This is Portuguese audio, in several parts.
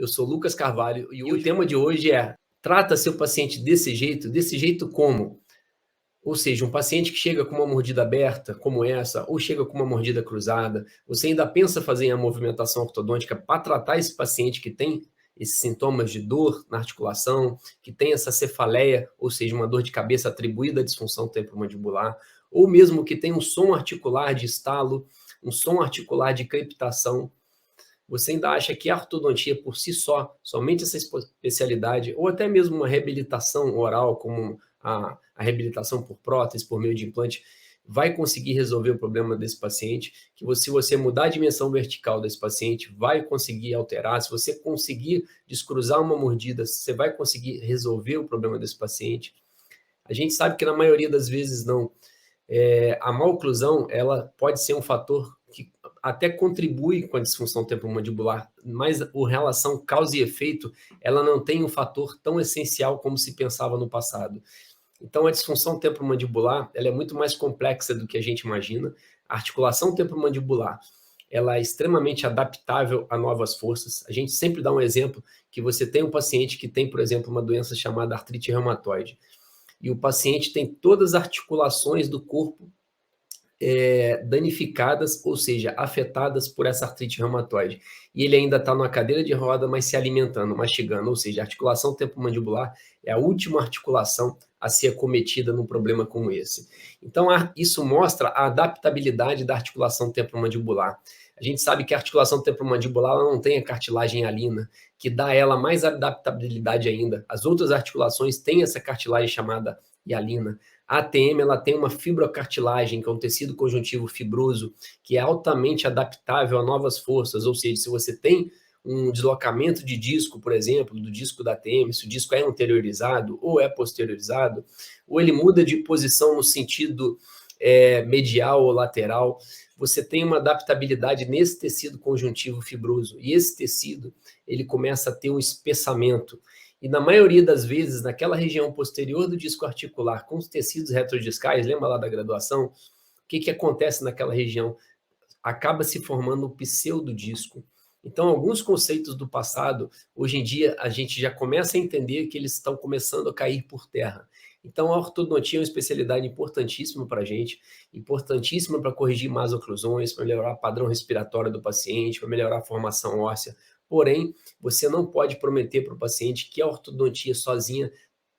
Eu sou Lucas Carvalho e o tema de hoje é: trata seu paciente desse jeito como? Ou seja, um paciente que chega com uma mordida aberta, como essa, ou chega com uma mordida cruzada, você ainda pensa fazer a movimentação ortodôntica para tratar esse paciente que tem esses sintomas de dor na articulação, que tem essa cefaleia, ou seja, uma dor de cabeça atribuída à disfunção temporomandibular, ou mesmo que tem um som articular de estalo, um som articular de crepitação. Você ainda acha que a ortodontia por si só, somente essa especialidade, ou até mesmo uma reabilitação oral, como a reabilitação por prótese, por meio de implante, vai conseguir resolver o problema desse paciente, que se você mudar a dimensão vertical desse paciente, vai conseguir alterar, se você conseguir descruzar uma mordida, você vai conseguir resolver o problema desse paciente. A gente sabe que na maioria das vezes não. A maloclusão, ela pode ser um fator que até contribui com a disfunção temporomandibular, mas a relação causa e efeito, ela não tem um fator tão essencial como se pensava no passado. Então, a disfunção temporomandibular, ela é muito mais complexa do que a gente imagina. A articulação temporomandibular, ela é extremamente adaptável a novas forças. A gente sempre dá um exemplo que você tem um paciente que tem, por exemplo, uma doença chamada artrite reumatoide, e o paciente tem todas as articulações do corpo danificadas, ou seja, afetadas por essa artrite reumatoide. E ele ainda está numa cadeira de roda, mas se alimentando, mastigando, ou seja, a articulação temporomandibular é a última articulação a ser acometida num problema como esse. Então, isso mostra a adaptabilidade da articulação temporomandibular. A gente sabe que a articulação temporomandibular não tem a cartilagem hialina, que dá a ela mais adaptabilidade ainda. As outras articulações têm essa cartilagem chamada hialina. A ATM, ela tem uma fibrocartilagem, que é um tecido conjuntivo fibroso, que é altamente adaptável a novas forças, ou seja, se você tem um deslocamento de disco, por exemplo, do disco da ATM, se o disco é anteriorizado ou é posteriorizado, ou ele muda de posição no sentido medial ou lateral, você tem uma adaptabilidade nesse tecido conjuntivo fibroso, e esse tecido, ele começa a ter um espessamento. E na maioria das vezes, naquela região posterior do disco articular, com os tecidos retrodiscais, lembra lá da graduação? O que acontece naquela região? Acaba se formando um pseudodisco. Então, alguns conceitos do passado, hoje em dia, a gente já começa a entender que eles estão começando a cair por terra. Então, a ortodontia é uma especialidade importantíssima para a gente, importantíssima para corrigir más oclusões, para melhorar o padrão respiratório do paciente, para melhorar a formação óssea. Porém, você não pode prometer para o paciente que a ortodontia sozinha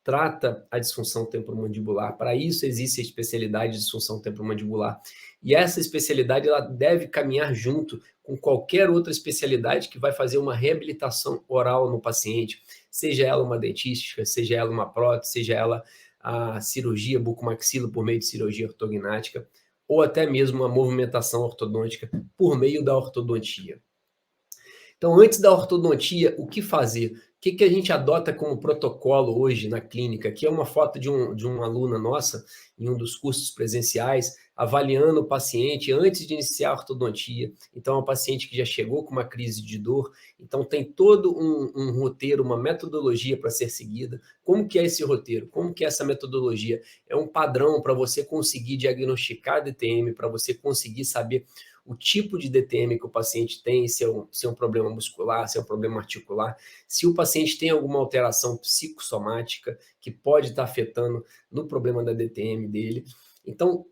trata a disfunção temporomandibular. Para isso existe a especialidade de disfunção temporomandibular. E essa especialidade ela deve caminhar junto com qualquer outra especialidade que vai fazer uma reabilitação oral no paciente, seja ela uma dentística, seja ela uma prótese, seja ela a cirurgia bucomaxilo por meio de cirurgia ortognática, ou até mesmo a movimentação ortodôntica por meio da ortodontia. Então, antes da ortodontia, o que fazer? O que a gente adota como protocolo hoje na clínica? Aqui é uma foto de uma aluna nossa, em um dos cursos presenciais, avaliando o paciente antes de iniciar a ortodontia. Então, é um paciente que já chegou com uma crise de dor, então tem todo um roteiro, uma metodologia para ser seguida. Como que é esse roteiro? Como que é essa metodologia? É um padrão para você conseguir diagnosticar DTM, para você conseguir saber o tipo de DTM que o paciente tem, se é um problema muscular, se é um problema articular, se o paciente tem alguma alteração psicossomática que pode estar afetando no problema da DTM dele. Então,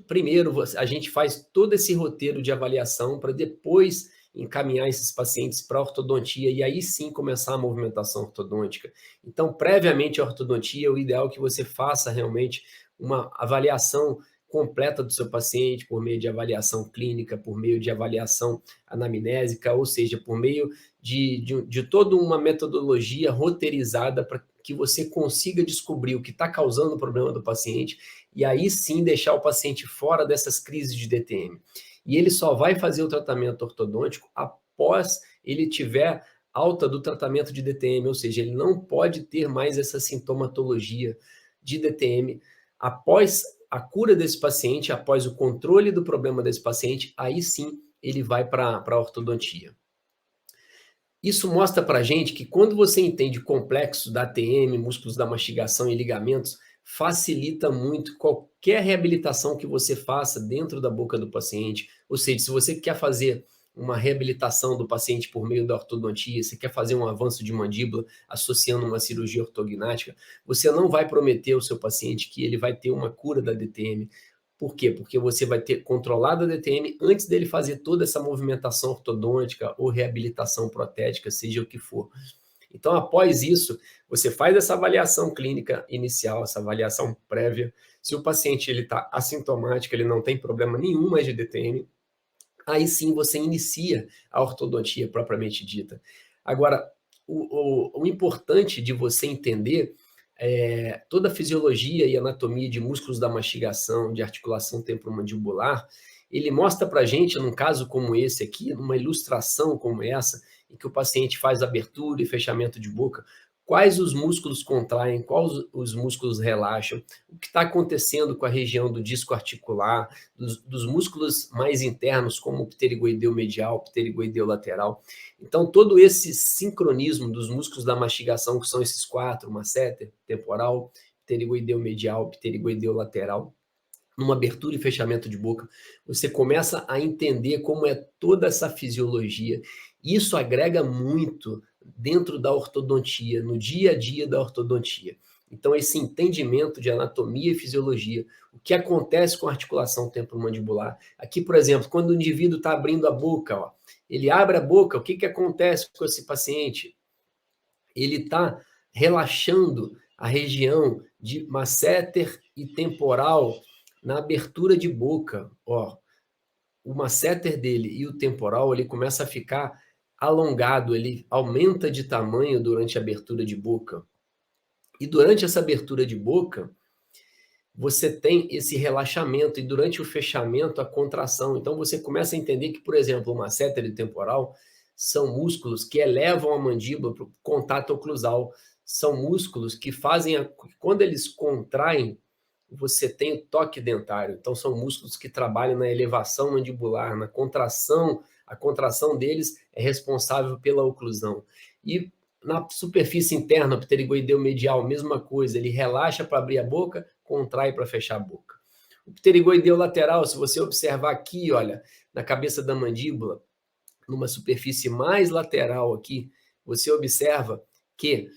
primeiro a gente faz todo esse roteiro de avaliação para depois encaminhar esses pacientes para a ortodontia e aí sim começar a movimentação ortodôntica. Então, previamente à ortodontia, o ideal é que você faça realmente uma avaliação completa do seu paciente, por meio de avaliação clínica, por meio de avaliação anamnésica, ou seja, por meio de toda uma metodologia roteirizada para que você consiga descobrir o que está causando o problema do paciente e aí sim deixar o paciente fora dessas crises de DTM. E ele só vai fazer o tratamento ortodôntico após ele tiver alta do tratamento de DTM, ou seja, ele não pode ter mais essa sintomatologia de DTM após a cura desse paciente, após o controle do problema desse paciente, aí sim ele vai para a ortodontia. Isso mostra para a gente que quando você entende o complexo da ATM, músculos da mastigação e ligamentos, facilita muito qualquer reabilitação que você faça dentro da boca do paciente. Ou seja, se você quer fazer uma reabilitação do paciente por meio da ortodontia, você quer fazer um avanço de mandíbula associando uma cirurgia ortognática, você não vai prometer ao seu paciente que ele vai ter uma cura da DTM. Por quê? Porque você vai ter controlado a DTM antes dele fazer toda essa movimentação ortodôntica ou reabilitação protética, seja o que for. Então, após isso, você faz essa avaliação clínica inicial, essa avaliação prévia. Se o paciente está assintomático, ele não tem problema nenhum mais de DTM, aí sim você inicia a ortodontia propriamente dita. Agora, o importante de você entender toda a fisiologia e anatomia de músculos da mastigação, de articulação temporomandibular, ele mostra para a gente, num caso como esse aqui, numa ilustração como essa, em que o paciente faz abertura e fechamento de boca, quais os músculos contraem, quais os músculos relaxam, o que está acontecendo com a região do disco articular, dos músculos mais internos, como o pterigoideu medial, pterigoideu lateral. Então, todo esse sincronismo dos músculos da mastigação, que são esses 4, masseter, temporal, pterigoideu medial, pterigoideu lateral, numa abertura e fechamento de boca, você começa a entender como é toda essa fisiologia. Isso agrega muito dentro da ortodontia, no dia a dia da ortodontia. Então, esse entendimento de anatomia e fisiologia, o que acontece com a articulação temporomandibular. Aqui, por exemplo, quando o indivíduo está abrindo a boca, ó, ele abre a boca, o que acontece com esse paciente? Ele está relaxando a região de masseter e temporal na abertura de boca. Ó, o masseter dele e o temporal, ele começa a ficar alongado, ele aumenta de tamanho durante a abertura de boca. E durante essa abertura de boca, você tem esse relaxamento, e durante o fechamento, a contração. Então, você começa a entender que, por exemplo, o masseter e o temporal são músculos que elevam a mandíbula para o contato oclusal. São músculos que fazem, quando eles contraem, você tem o toque dentário. Então, são músculos que trabalham na elevação mandibular, na contração. A contração deles é responsável pela oclusão. E na superfície interna, o pterigoideu medial, mesma coisa. Ele relaxa para abrir a boca, contrai para fechar a boca. O pterigoideu lateral, se você observar aqui, olha, na cabeça da mandíbula, numa superfície mais lateral aqui, você observa que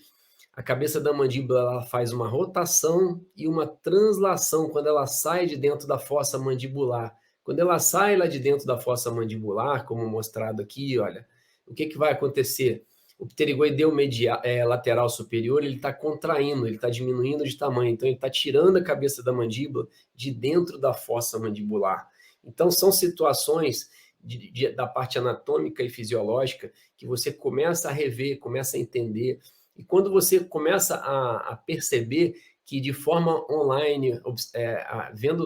a cabeça da mandíbula ela faz uma rotação e uma translação quando ela sai de dentro da fossa mandibular. Quando ela sai lá de dentro da fossa mandibular, como mostrado aqui, olha, o que vai acontecer? O pterigoideu lateral superior ele está contraindo, ele está diminuindo de tamanho, então ele está tirando a cabeça da mandíbula de dentro da fossa mandibular. Então são situações da parte anatômica e fisiológica que você começa a rever, começa a entender. E quando você começa a perceber que de forma online,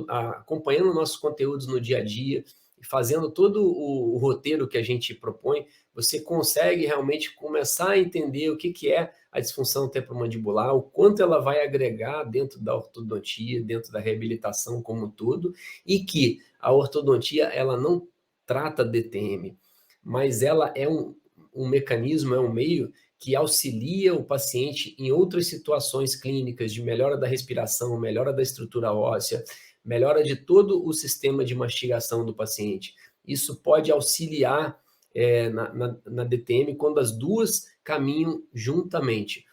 acompanhando nossos conteúdos no dia a dia, fazendo todo o roteiro que a gente propõe, você consegue realmente começar a entender o que é a disfunção temporomandibular, o quanto ela vai agregar dentro da ortodontia, dentro da reabilitação como um todo, e que a ortodontia ela não trata DTM, mas ela é um mecanismo, é um meio que auxilia o paciente em outras situações clínicas de melhora da respiração, melhora da estrutura óssea, melhora de todo o sistema de mastigação do paciente. Isso pode auxiliar na DTM quando as duas caminham juntamente.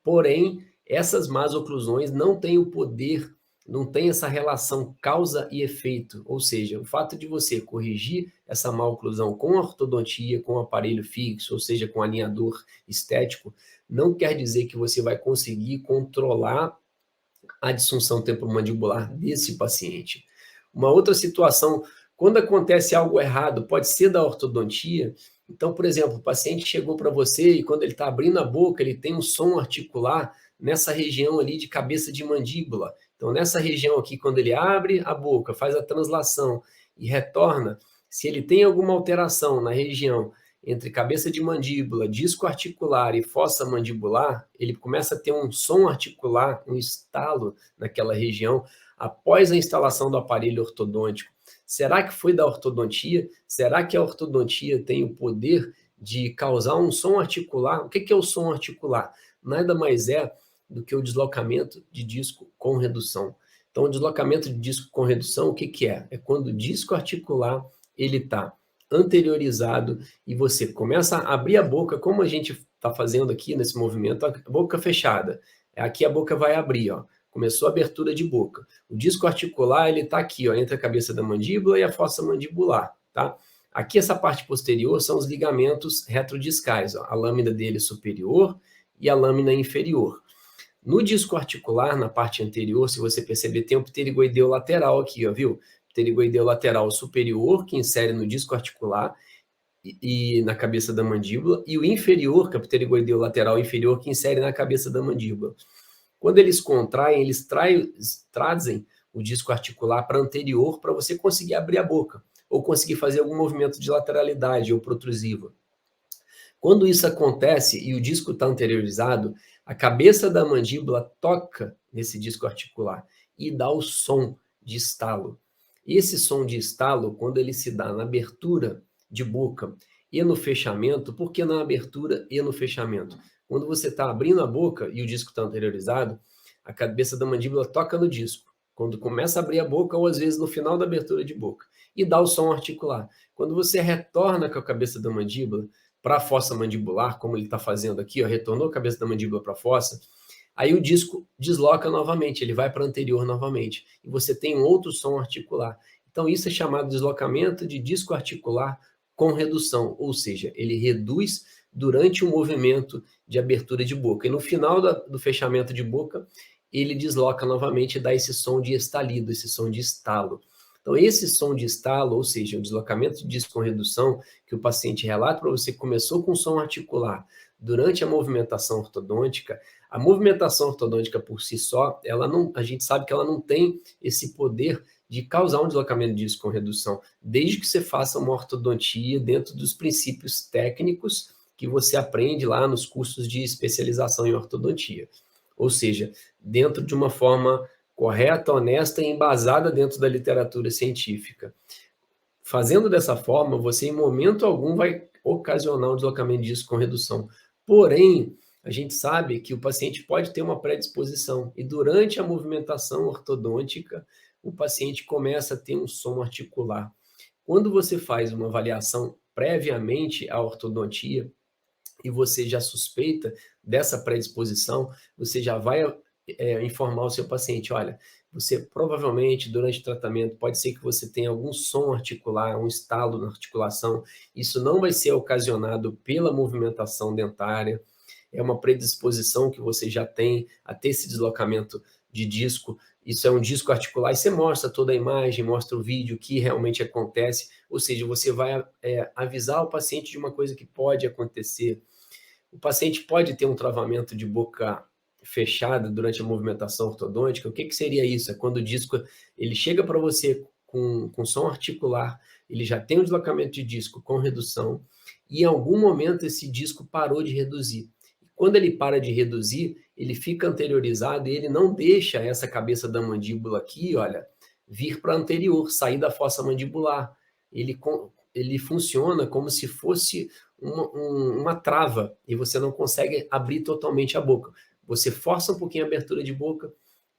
Porém, essas más oclusões não têm o poder, não tem essa relação causa e efeito, ou seja, o fato de você corrigir essa má oclusão com ortodontia, com aparelho fixo, ou seja, com alinhador estético, não quer dizer que você vai conseguir controlar a disfunção temporomandibular desse paciente. Uma outra situação, quando acontece algo errado, pode ser da ortodontia. Então, por exemplo, o paciente chegou para você e quando ele está abrindo a boca, ele tem um som articular nessa região ali de cabeça de mandíbula. Então, nessa região aqui, quando ele abre a boca, faz a translação e retorna, se ele tem alguma alteração na região entre cabeça de mandíbula, disco articular e fossa mandibular, ele começa a ter um som articular, um estalo naquela região após a instalação do aparelho ortodôntico. Será que foi da ortodontia? Será que a ortodontia tem o poder de causar um som articular? O que é o som articular? Nada mais é do que o deslocamento de disco com redução. Então, o deslocamento de disco com redução, o que é? É quando o disco articular ele está anteriorizado e você começa a abrir a boca, como a gente está fazendo aqui nesse movimento, a boca fechada. Aqui a boca vai abrir, ó. Começou a abertura de boca. O disco articular, ele está aqui, ó, entre a cabeça da mandíbula e a fossa mandibular, tá? Aqui essa parte posterior são os ligamentos retrodiscais, ó, a lâmina dele superior e a lâmina inferior. No disco articular, na parte anterior, se você perceber, tem o pterigoideu lateral aqui, ó, viu? Pterigoideu lateral superior, que insere no disco articular e na cabeça da mandíbula, e o inferior, que é o pterigoideu lateral inferior, que insere na cabeça da mandíbula. Quando eles contraem, eles trazem o disco articular para anterior para você conseguir abrir a boca, ou conseguir fazer algum movimento de lateralidade ou protrusiva. Quando isso acontece e o disco está anteriorizado, a cabeça da mandíbula toca nesse disco articular e dá o som de estalo. Esse som de estalo, quando ele se dá na abertura de boca e no fechamento, por que na abertura e no fechamento? Quando você está abrindo a boca e o disco está anteriorizado, a cabeça da mandíbula toca no disco. Quando começa a abrir a boca, ou às vezes no final da abertura de boca, e dá o som articular. Quando você retorna com a cabeça da mandíbula para a fossa mandibular, como ele está fazendo aqui, ó, retornou a cabeça da mandíbula para a fossa, aí o disco desloca novamente, ele vai para o anterior novamente, e você tem um outro som articular. Então isso é chamado de deslocamento de disco articular com redução, ou seja, ele reduz durante o movimento de abertura de boca, e no final do fechamento de boca, ele desloca novamente e dá esse som de estalido, esse som de estalo. Então, esse som de estalo, ou seja, o deslocamento de disco com redução, que o paciente relata para você que começou com som articular durante a movimentação ortodôntica, a movimentação ortodôntica por si só, a gente sabe que ela não tem esse poder de causar um deslocamento de disco com redução, desde que você faça uma ortodontia dentro dos princípios técnicos que você aprende lá nos cursos de especialização em ortodontia. Ou seja, dentro de uma forma correta, honesta e embasada dentro da literatura científica. Fazendo dessa forma, você em momento algum vai ocasionar um deslocamento de disco com redução. Porém, a gente sabe que o paciente pode ter uma predisposição e durante a movimentação ortodôntica, o paciente começa a ter um som articular. Quando você faz uma avaliação previamente à ortodontia e você já suspeita dessa predisposição, você já vai informar o seu paciente, olha, você provavelmente durante o tratamento pode ser que você tenha algum som articular, um estalo na articulação, isso não vai ser ocasionado pela movimentação dentária, é uma predisposição que você já tem a ter esse deslocamento de disco, isso é um disco articular, e você mostra toda a imagem, mostra o vídeo, o que realmente acontece, ou seja, você vai avisar o paciente de uma coisa que pode acontecer. O paciente pode ter um travamento de boca fechada durante a movimentação ortodôntica. O que seria isso? É quando o disco ele chega para você com som articular, ele já tem um deslocamento de disco com redução, e em algum momento esse disco parou de reduzir. Quando ele para de reduzir, ele fica anteriorizado e ele não deixa essa cabeça da mandíbula aqui, olha, vir para anterior, sair da fossa mandibular. Ele funciona como se fosse uma trava e você não consegue abrir totalmente a boca. Você força um pouquinho a abertura de boca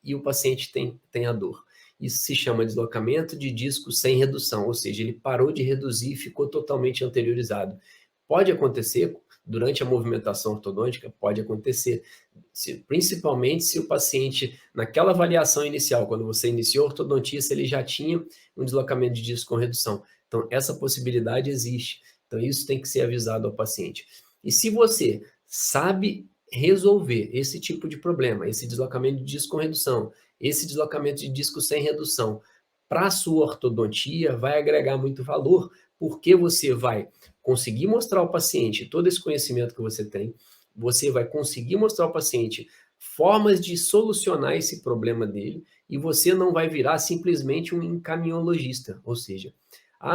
e o paciente tem a dor. Isso se chama deslocamento de disco sem redução, ou seja, ele parou de reduzir e ficou totalmente anteriorizado. Pode acontecer durante a movimentação ortodôntica, pode acontecer, principalmente se o paciente, naquela avaliação inicial, quando você iniciou a ortodontia, se ele já tinha um deslocamento de disco com redução. Então, essa possibilidade existe. Então, isso tem que ser avisado ao paciente. E se você sabe resolver esse tipo de problema, esse deslocamento de disco com redução, esse deslocamento de disco sem redução, para a sua ortodontia, vai agregar muito valor, porque você vai conseguir mostrar ao paciente todo esse conhecimento que você tem, você vai conseguir mostrar ao paciente formas de solucionar esse problema dele, e você não vai virar simplesmente um encaminhologista, ou seja,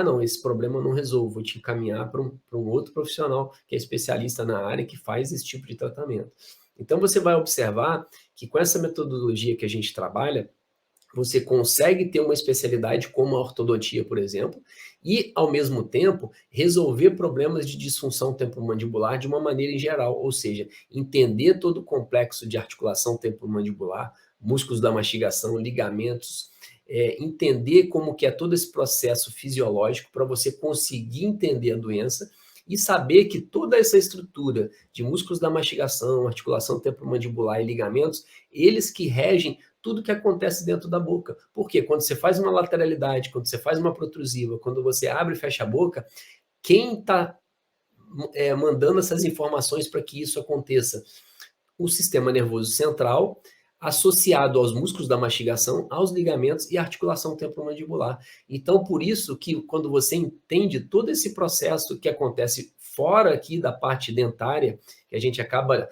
não, esse problema eu não resolvo, vou te encaminhar para um outro profissional que é especialista na área que faz esse tipo de tratamento. Então, você vai observar que com essa metodologia que a gente trabalha, você consegue ter uma especialidade como a ortodontia, por exemplo, e, ao mesmo tempo, resolver problemas de disfunção temporomandibular de uma maneira em geral, ou seja, entender todo o complexo de articulação temporomandibular, músculos da mastigação, ligamentos, entender como que é todo esse processo fisiológico para você conseguir entender a doença e saber que toda essa estrutura de músculos da mastigação, articulação temporomandibular e ligamentos, eles que regem tudo que acontece dentro da boca. Porque quando você faz uma lateralidade, quando você faz uma protrusiva, quando você abre e fecha a boca, quem está mandando essas informações para que isso aconteça? O sistema nervoso central, associado aos músculos da mastigação, aos ligamentos e articulação temporomandibular. Então, por isso que quando você entende todo esse processo que acontece fora aqui da parte dentária, que a gente acaba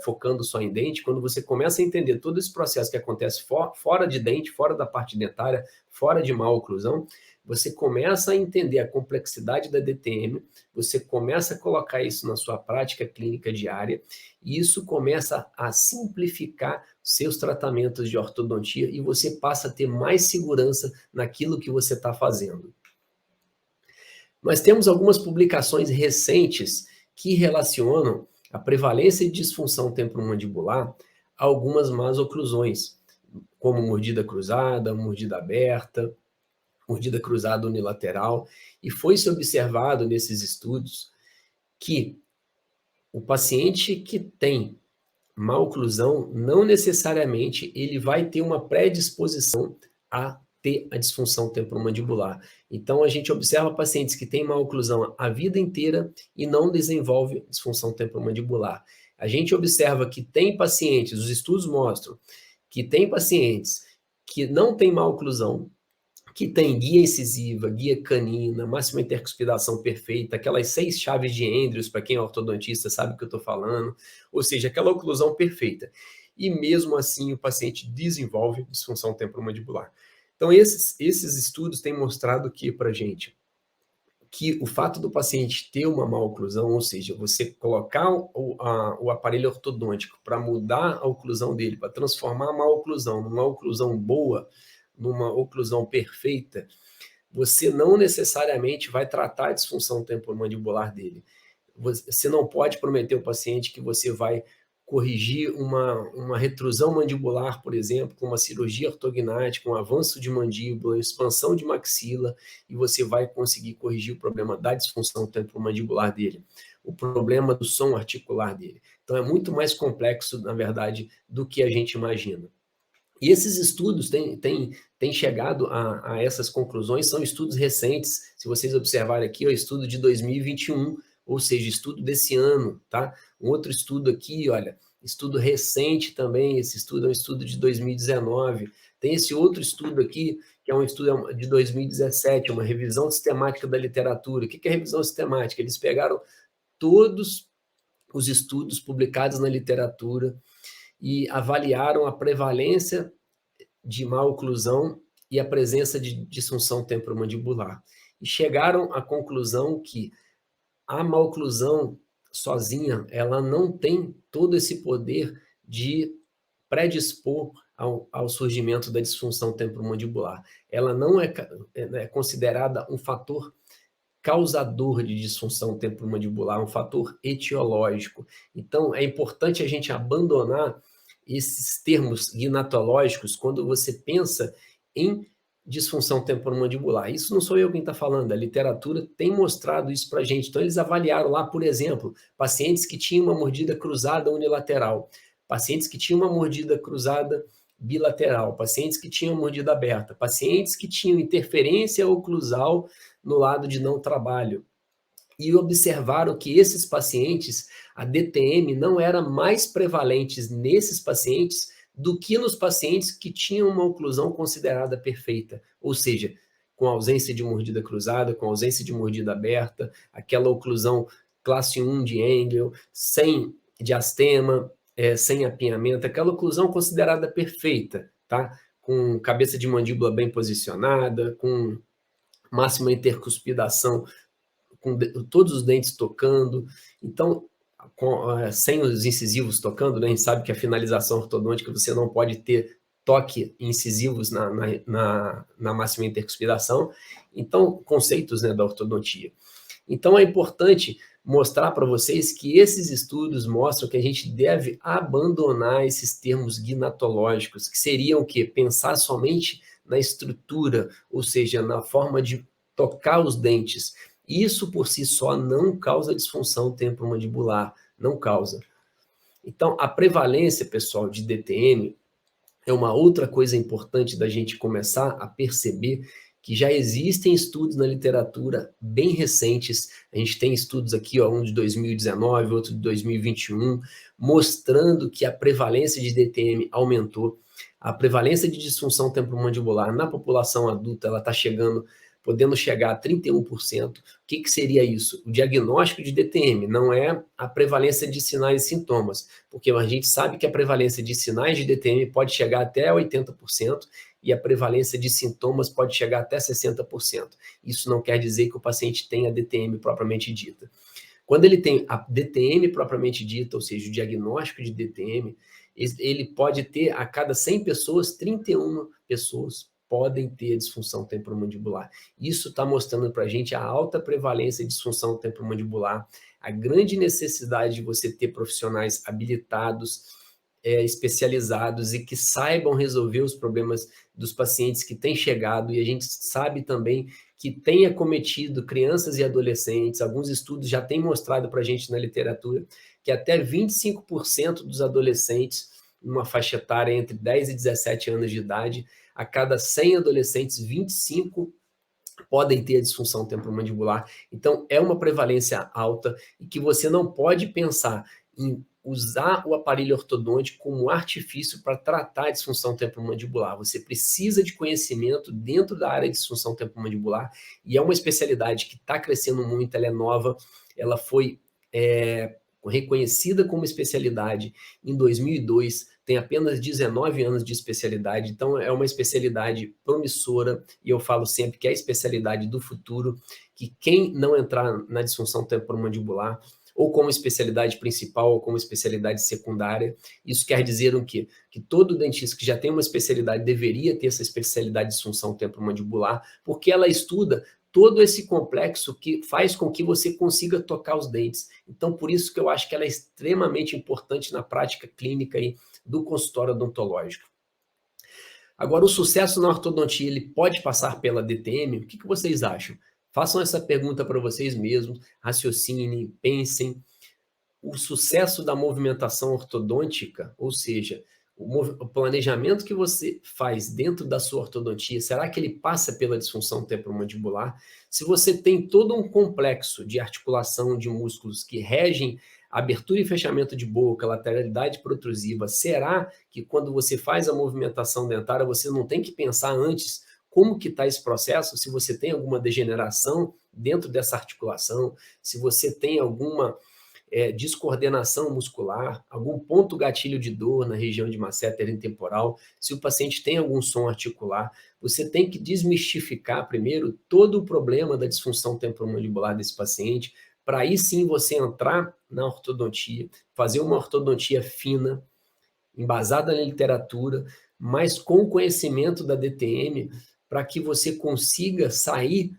focando só em dente, quando você começa a entender todo esse processo que acontece fora de dente, fora da parte dentária, fora de maloclusão, você começa a entender a complexidade da DTM, você começa a colocar isso na sua prática clínica diária, e isso começa a simplificar seus tratamentos de ortodontia e você passa a ter mais segurança naquilo que você está fazendo. Nós temos algumas publicações recentes que relacionam a prevalência de disfunção temporomandibular a algumas más oclusões, como mordida cruzada, mordida aberta, mordida cruzada unilateral, e foi-se observado nesses estudos que o paciente que tem má oclusão, não necessariamente ele vai ter uma predisposição a ter a disfunção temporomandibular. Então, a gente observa pacientes que têm má oclusão a vida inteira e não desenvolvem disfunção temporomandibular. A gente observa que tem pacientes, os estudos mostram, que tem pacientes que não têm má oclusão, que tem guia incisiva, guia canina, máxima intercuspidação perfeita, aquelas 6 chaves de Andrews, para quem é ortodontista sabe o que eu estou falando, ou seja, aquela oclusão perfeita. E mesmo assim o paciente desenvolve disfunção temporomandibular. Então esses estudos têm mostrado que para a gente, que o fato do paciente ter uma má oclusão, ou seja, você colocar o aparelho ortodôntico para mudar a oclusão dele, para transformar a má oclusão numa oclusão boa, numa oclusão perfeita, você não necessariamente vai tratar a disfunção temporomandibular dele. Você não pode prometer ao paciente que você vai corrigir uma retrusão mandibular, por exemplo, com uma cirurgia ortognática, um avanço de mandíbula, expansão de maxila, e você vai conseguir corrigir o problema da disfunção temporomandibular dele, o problema do som articular dele. Então, é muito mais complexo, na verdade, do que a gente imagina. E esses estudos têm chegado a essas conclusões, são estudos recentes. Se vocês observarem aqui, é o estudo de 2021, ou seja, estudo desse ano, tá? Um outro estudo aqui, olha, estudo recente também, esse estudo é um estudo de 2019. Tem esse outro estudo aqui, que é um estudo de 2017, uma revisão sistemática da literatura. O que é revisão sistemática? Eles pegaram todos os estudos publicados na literatura e avaliaram a prevalência de má oclusão e a presença de disfunção temporomandibular. E chegaram à conclusão que a má oclusão sozinha, ela não tem todo esse poder de predispor ao surgimento da disfunção temporomandibular. Ela não é considerada um fator causador de disfunção temporomandibular, um fator etiológico. Então, é importante a gente abandonar esses termos gnatológicos quando você pensa em disfunção temporomandibular. Isso não sou eu quem está falando, a literatura tem mostrado isso para a gente. Então, eles avaliaram lá, por exemplo, pacientes que tinham uma mordida cruzada unilateral, pacientes que tinham uma mordida cruzada bilateral, pacientes que tinham mordida aberta, pacientes que tinham interferência oclusal no lado de não trabalho. E observaram que esses pacientes, a DTM não era mais prevalente nesses pacientes do que nos pacientes que tinham uma oclusão considerada perfeita, ou seja, com ausência de mordida cruzada, com ausência de mordida aberta, aquela oclusão classe 1 de Engel, sem diastema, sem apinhamento, aquela oclusão considerada perfeita, tá? Com cabeça de mandíbula bem posicionada, com máxima intercuspidação, com todos os dentes tocando, então, sem os incisivos tocando, né? A gente sabe que a finalização ortodôntica você não pode ter toque incisivos na máxima intercuspidação, então, conceitos, né, da ortodontia. Então, é importante mostrar para vocês que esses estudos mostram que a gente deve abandonar esses termos gnatológicos, que seriam o quê? Pensar somente na estrutura, ou seja, na forma de tocar os dentes. Isso por si só não causa disfunção temporomandibular, não causa. Então, a prevalência, pessoal, de DTM é uma outra coisa importante da gente começar a perceber que já existem estudos na literatura bem recentes. A gente tem estudos aqui, ó, um de 2019, outro de 2021, mostrando que a prevalência de DTM aumentou. A prevalência de disfunção temporomandibular na população adulta, ela está chegando, podendo chegar a 31%. O que seria isso? O diagnóstico de DTM não é a prevalência de sinais e sintomas, porque a gente sabe que a prevalência de sinais de DTM pode chegar até 80% e a prevalência de sintomas pode chegar até 60%. Isso não quer dizer que o paciente tenha DTM propriamente dita. Quando ele tem a DTM propriamente dita, ou seja, o diagnóstico de DTM, ele pode ter, a cada 100 pessoas, 31 pessoas podem ter disfunção temporomandibular. Isso está mostrando para a gente a alta prevalência de disfunção temporomandibular, a grande necessidade de você ter profissionais habilitados, especializados e que saibam resolver os problemas dos pacientes que têm chegado, e a gente sabe também que tem acometido crianças e adolescentes. Alguns estudos já têm mostrado para a gente na literatura que até 25% dos adolescentes, numa faixa etária entre 10 e 17 anos de idade, a cada 100 adolescentes, 25 podem ter a disfunção temporomandibular. Então, é uma prevalência alta e que você não pode pensar em usar o aparelho ortodôntico como artifício para tratar a disfunção temporomandibular. Você precisa de conhecimento dentro da área de disfunção temporomandibular, e é uma especialidade que está crescendo muito, ela é nova, ela foi reconhecida como especialidade em 2002, tem apenas 19 anos de especialidade, então é uma especialidade promissora, e eu falo sempre que é a especialidade do futuro, que quem não entrar na disfunção temporomandibular, ou como especialidade principal, ou como especialidade secundária, isso quer dizer o quê? Que todo dentista que já tem uma especialidade deveria ter essa especialidade de disfunção temporomandibular, porque ela estuda todo esse complexo que faz com que você consiga tocar os dentes. Então, por isso que eu acho que ela é extremamente importante na prática clínica aí do consultório odontológico. Agora, o sucesso na ortodontia, ele pode passar pela DTM? O que vocês acham? Façam essa pergunta para vocês mesmos, raciocinem, pensem. O sucesso da movimentação ortodôntica, ou seja, o planejamento que você faz dentro da sua ortodontia, será que ele passa pela disfunção temporomandibular? Se você tem todo um complexo de articulação de músculos que regem abertura e fechamento de boca, lateralidade protrusiva, será que quando você faz a movimentação dentária, você não tem que pensar antes como que está esse processo? Se você tem alguma degeneração dentro dessa articulação, se você tem alguma descoordenação muscular, algum ponto gatilho de dor na região de masseter temporal, se o paciente tem algum som articular, você tem que desmistificar primeiro todo o problema da disfunção temporomandibular desse paciente, para aí sim você entrar na ortodontia, fazer uma ortodontia fina, embasada na literatura, mas com conhecimento da DTM, para que você consiga sair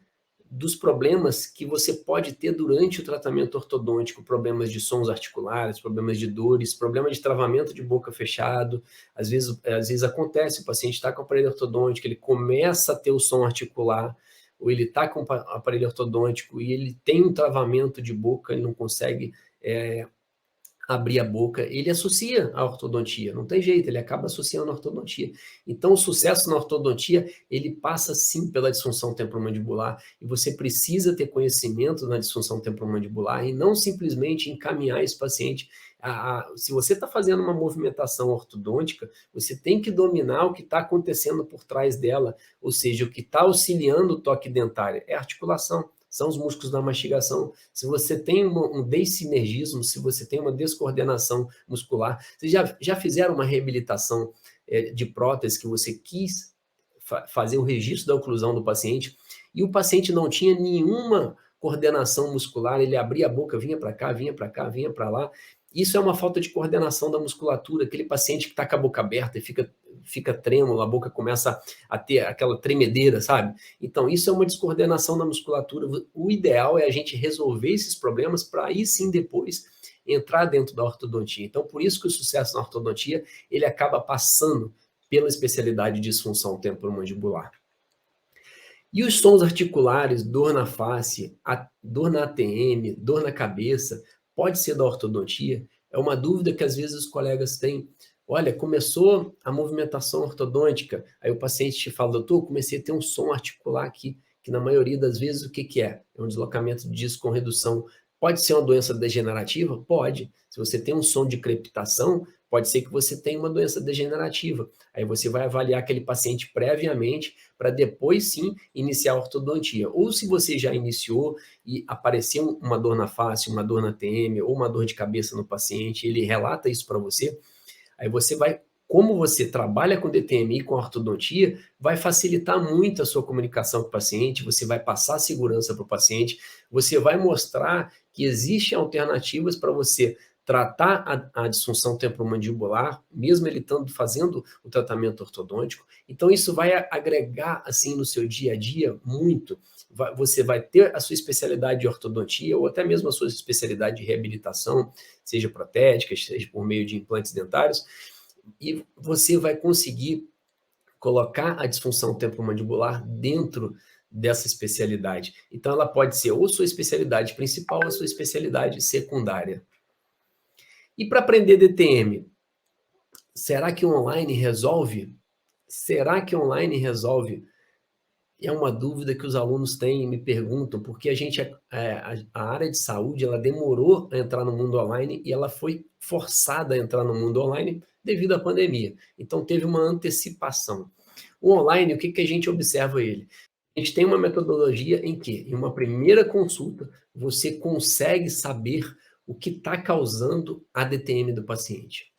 dos problemas que você pode ter durante o tratamento ortodôntico, problemas de sons articulares, problemas de dores, problema de travamento de boca fechado. Às vezes acontece, o paciente está com o aparelho ortodôntico, ele começa a ter o som articular, ou ele está com o aparelho ortodôntico e ele tem um travamento de boca, ele não consegue abrir a boca, ele associa a ortodontia, não tem jeito, ele acaba associando a ortodontia. Então, o sucesso na ortodontia, ele passa sim pela disfunção temporomandibular, e você precisa ter conhecimento na disfunção temporomandibular e não simplesmente encaminhar esse paciente. Se você está fazendo uma movimentação ortodôntica, você tem que dominar o que está acontecendo por trás dela, ou seja, o que está auxiliando o toque dentário é a articulação, são os músculos da mastigação. Se você tem um dessinergismo, se você tem uma descoordenação muscular, vocês já fizeram uma reabilitação de prótese que você quis fazer o registro da oclusão do paciente e o paciente não tinha nenhuma coordenação muscular, ele abria a boca, vinha para cá, vinha para cá, vinha para lá. Isso é uma falta de coordenação da musculatura, aquele paciente que está com a boca aberta e fica trêmulo, a boca começa a ter aquela tremedeira, sabe? Então, isso é uma descoordenação da musculatura. O ideal é a gente resolver esses problemas para aí sim depois entrar dentro da ortodontia. Então, por isso que o sucesso na ortodontia, ele acaba passando pela especialidade de disfunção temporomandibular. E os sons articulares, dor na face, dor na ATM, dor na cabeça, pode ser da ortodontia? É uma dúvida que às vezes os colegas têm. Olha, começou a movimentação ortodôntica, aí o paciente te fala, doutor, comecei a ter um som articular aqui, que na maioria das vezes o que é? É um deslocamento de disco com redução. Pode ser uma doença degenerativa? Pode. Se você tem um som de crepitação, pode ser que você tenha uma doença degenerativa. Aí você vai avaliar aquele paciente previamente para depois sim iniciar a ortodontia. Ou se você já iniciou e apareceu uma dor na face, uma dor na TM ou uma dor de cabeça no paciente, ele relata isso para você, aí você vai, como você trabalha com DTM e com ortodontia, vai facilitar muito a sua comunicação com o paciente, você vai passar segurança para o paciente, você vai mostrar que existem alternativas para você tratar a disfunção temporomandibular, mesmo ele estando fazendo o tratamento ortodôntico. Então, isso vai agregar, assim, no seu dia a dia, muito. Você vai ter a sua especialidade de ortodontia ou até mesmo a sua especialidade de reabilitação, seja protética, seja por meio de implantes dentários, e você vai conseguir colocar a disfunção temporomandibular dentro dessa especialidade. Então, ela pode ser ou sua especialidade principal ou sua especialidade secundária. E para aprender DTM, será que online resolve? Será que online resolve? É uma dúvida que os alunos têm e me perguntam, porque a área de saúde ela demorou a entrar no mundo online e ela foi forçada a entrar no mundo online devido à pandemia. Então teve uma antecipação. O online, o que a gente observa ele? A gente tem uma metodologia em que, em uma primeira consulta, você consegue saber o que está causando a DTM do paciente.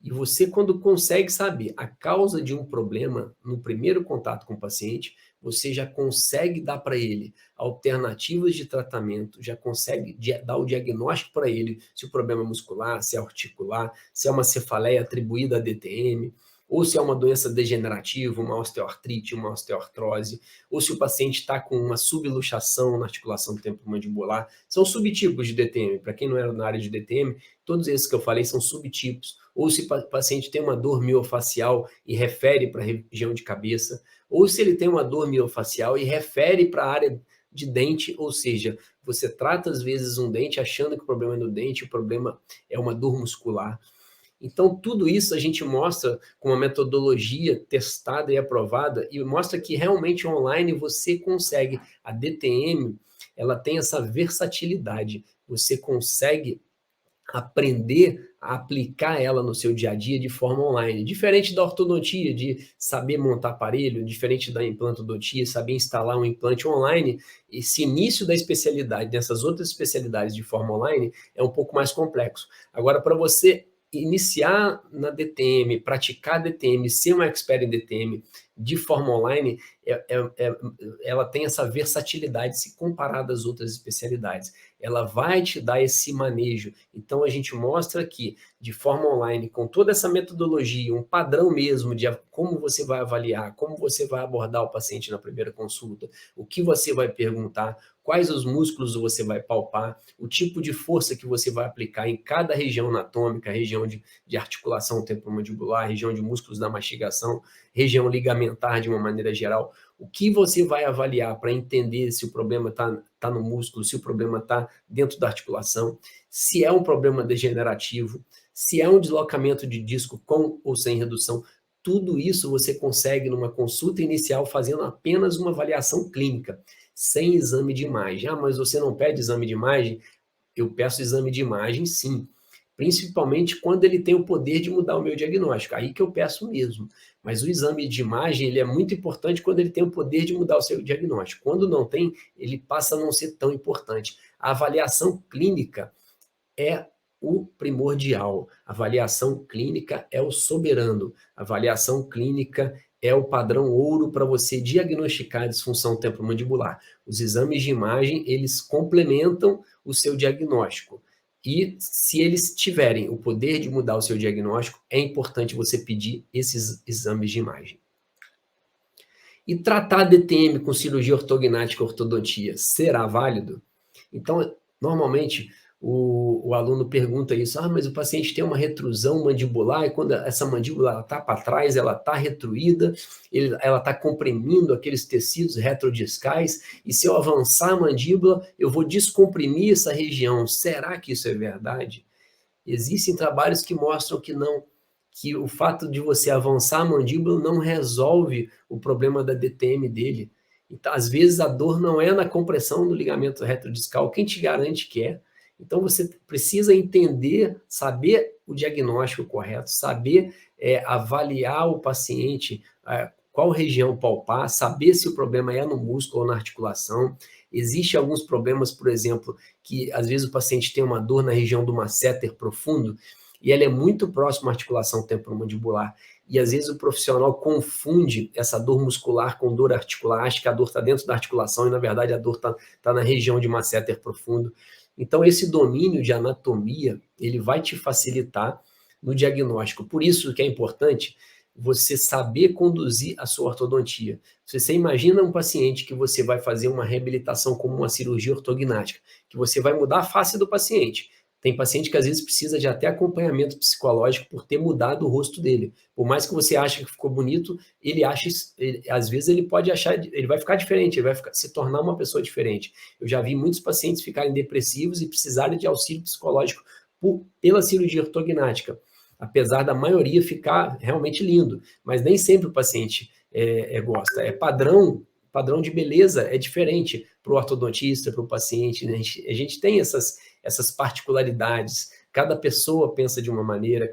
E você, quando consegue saber a causa de um problema no primeiro contato com o paciente, você já consegue dar para ele alternativas de tratamento, já consegue dar o diagnóstico para ele se o problema é muscular, se é articular, se é uma cefaleia atribuída a DTM, ou se é uma doença degenerativa, uma osteoartrite, uma osteoartrose, ou se o paciente está com uma subluxação na articulação temporomandibular. São subtipos de DTM. Para quem não era na área de DTM, todos esses que eu falei são subtipos. Ou se o paciente tem uma dor miofacial e refere para a região de cabeça, ou se ele tem uma dor miofacial e refere para a área de dente, ou seja, você trata às vezes um dente achando que o problema é no dente, o problema é uma dor muscular. Então, tudo isso a gente mostra com uma metodologia testada e aprovada e mostra que realmente online você consegue. A DTM, ela tem essa versatilidade. Você consegue aprender a aplicar ela no seu dia a dia de forma online. Diferente da ortodontia, de saber montar aparelho, diferente da implantodontia, saber instalar um implante online, esse início da especialidade dessas outras especialidades de forma online é um pouco mais complexo. Agora, para você iniciar na DTM, praticar DTM, ser um expert em DTM de forma online, ela tem essa versatilidade se comparada às outras especialidades. Ela vai te dar esse manejo. Então, a gente mostra que, de forma online, com toda essa metodologia, um padrão mesmo de como você vai avaliar, como você vai abordar o paciente na primeira consulta, o que você vai perguntar, quais os músculos você vai palpar, o tipo de força que você vai aplicar em cada região anatômica, região de articulação temporomandibular, região de músculos da mastigação, região ligamentar de uma maneira geral. O que você vai avaliar para entender se o problema está no músculo, se o problema está dentro da articulação, se é um problema degenerativo, se é um deslocamento de disco com ou sem redução, tudo isso você consegue numa consulta inicial fazendo apenas uma avaliação clínica, sem exame de imagem. Ah, mas você não pede exame de imagem? Eu peço exame de imagem, sim. Principalmente quando ele tem o poder de mudar o meu diagnóstico. Aí que eu peço mesmo. Mas o exame de imagem, ele é muito importante quando ele tem o poder de mudar o seu diagnóstico. Quando não tem, ele passa a não ser tão importante. A avaliação clínica é o primordial. A avaliação clínica é o soberano. A avaliação clínica é o padrão ouro para você diagnosticar a disfunção temporomandibular. Os exames de imagem, eles complementam o seu diagnóstico. E se eles tiverem o poder de mudar o seu diagnóstico, é importante você pedir esses exames de imagem. E tratar DTM com cirurgia ortognática e ortodontia será válido? Então, normalmente, o aluno pergunta isso, mas o paciente tem uma retrusão mandibular e quando essa mandíbula está para trás, ela está retruída, ela está comprimindo aqueles tecidos retrodiscais e se eu avançar a mandíbula, eu vou descomprimir essa região. Será que isso é verdade? Existem trabalhos que mostram que não, que o fato de você avançar a mandíbula não resolve o problema da DTM dele. Então, às vezes a dor não é na compressão do ligamento retrodiscal, quem te garante que é? Então você precisa entender, saber o diagnóstico correto, saber avaliar o paciente, qual região palpar, saber se o problema é no músculo ou na articulação. Existem alguns problemas, por exemplo, que às vezes o paciente tem uma dor na região do masseter profundo e ela é muito próxima à articulação temporomandibular. E às vezes o profissional confunde essa dor muscular com dor articular, acha que a dor está dentro da articulação e na verdade a dor está na região de masseter profundo. Então esse domínio de anatomia, ele vai te facilitar no diagnóstico. Por isso que é importante você saber conduzir a sua ortodontia. Você imagina um paciente que você vai fazer uma reabilitação como uma cirurgia ortognática, que você vai mudar a face do paciente. Tem paciente que às vezes precisa de até acompanhamento psicológico por ter mudado o rosto dele. Por mais que você ache que ficou bonito, às vezes ele pode achar, ele vai ficar diferente, ele vai se tornar uma pessoa diferente. Eu já vi muitos pacientes ficarem depressivos e precisarem de auxílio psicológico pela cirurgia ortognática, apesar da maioria ficar realmente lindo, mas nem sempre o paciente gosta. É padrão de beleza é diferente para o ortodontista, para o paciente, né? A gente tem essas particularidades, cada pessoa pensa de uma maneira,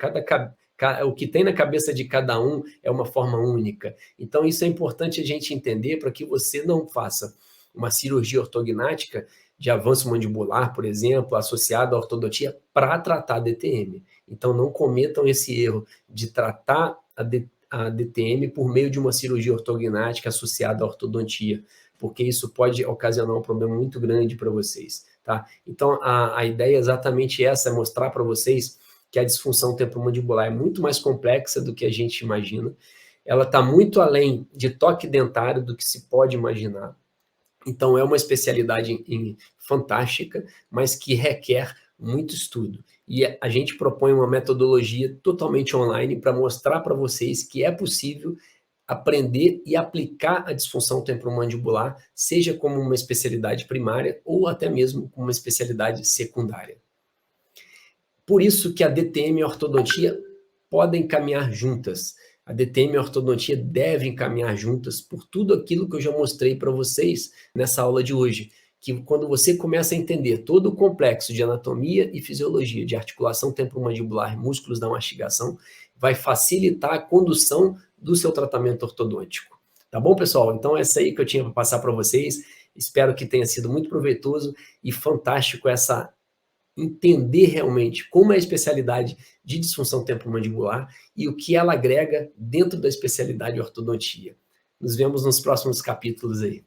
o que tem na cabeça de cada um é uma forma única. Então isso é importante a gente entender para que você não faça uma cirurgia ortognática de avanço mandibular, por exemplo, associado à ortodontia para tratar DTM. Então não cometam esse erro de tratar a DTM por meio de uma cirurgia ortognática associada à ortodontia, porque isso pode ocasionar um problema muito grande para vocês, tá? Então, a ideia é exatamente essa, é mostrar para vocês que a disfunção temporomandibular é muito mais complexa do que a gente imagina, ela está muito além de toque dentário do que se pode imaginar. Então, é uma especialidade fantástica, mas que requer muito estudo. E a gente propõe uma metodologia totalmente online para mostrar para vocês que é possível aprender e aplicar a disfunção temporomandibular, seja como uma especialidade primária ou até mesmo como uma especialidade secundária. Por isso que a DTM e a ortodontia podem caminhar juntas. A DTM e a ortodontia devem caminhar juntas por tudo aquilo que eu já mostrei para vocês nessa aula de hoje, que quando você começa a entender todo o complexo de anatomia e fisiologia de articulação temporomandibular e músculos da mastigação, vai facilitar a condução do seu tratamento ortodôntico. Tá bom, pessoal? Então, essa aí que eu tinha para passar para vocês. Espero que tenha sido muito proveitoso e fantástico entender realmente como é a especialidade de disfunção temporomandibular e o que ela agrega dentro da especialidade ortodontia. Nos vemos nos próximos capítulos aí.